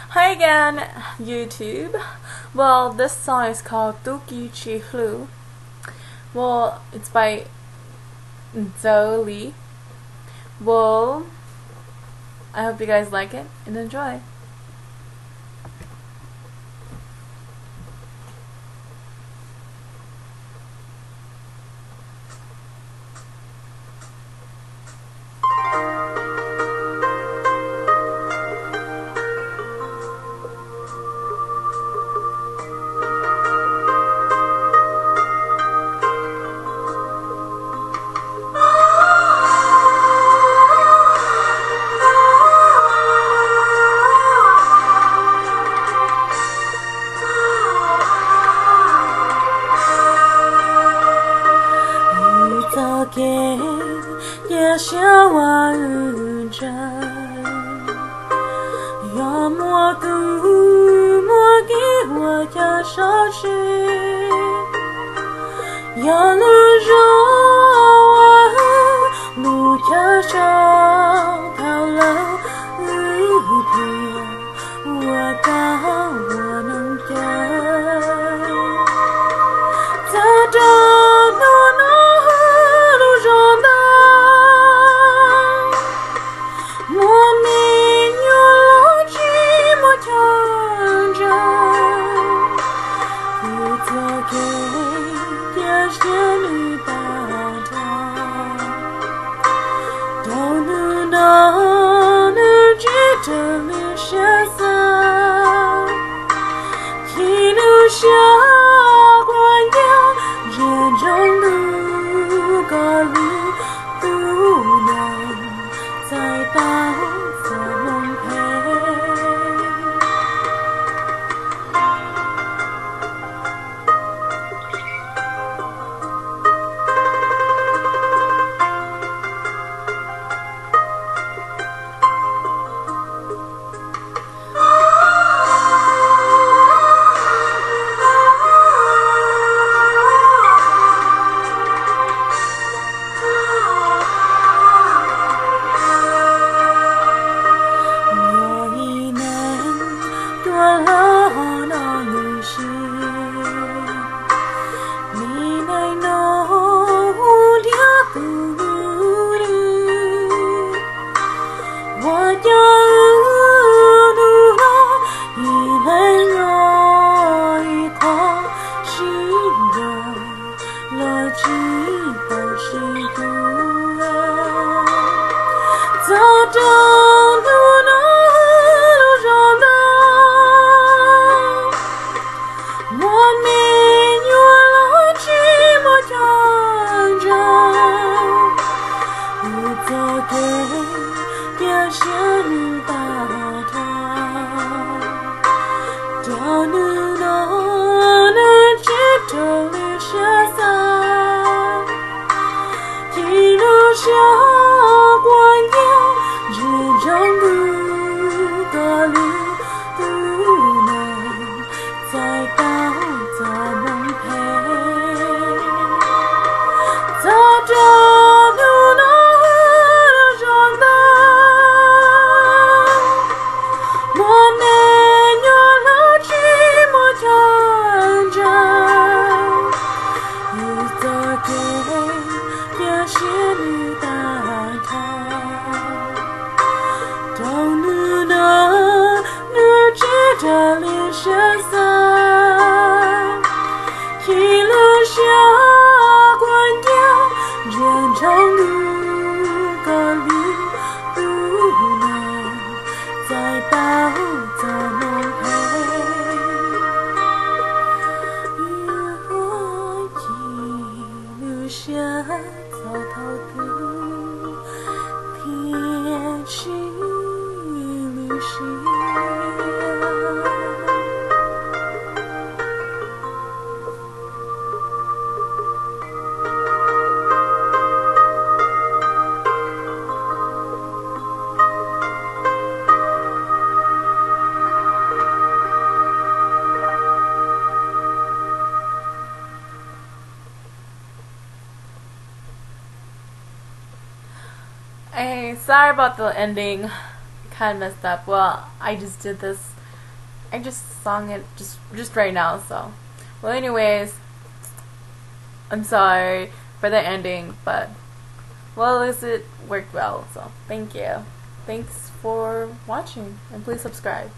Hi again, YouTube. Well, this song is called hlub. Well, it's by Zoe. Well, I hope you guys like it and enjoy.也向往日真，要么读，莫给我家烧去，要路绕我路家上讨论日天，我当我能给，在这路上的。下关呀，人中路个路不能再当做梦陪。走路路上的，我没有了寂寞长着，我走给电线打他，掉路了记得留下伞，一路上。这里是伞，一路下关掉人中路个路不能再抱着梦陪，我一路下走头路，天气旅行。Hey, sorry about the ending. kind of messed up. Well, I just did this. I just sung it just right now. So, well, anyways, I'm sorry for the ending, but well, at least it worked well. So, thank you. Thanks for watching, and please subscribe.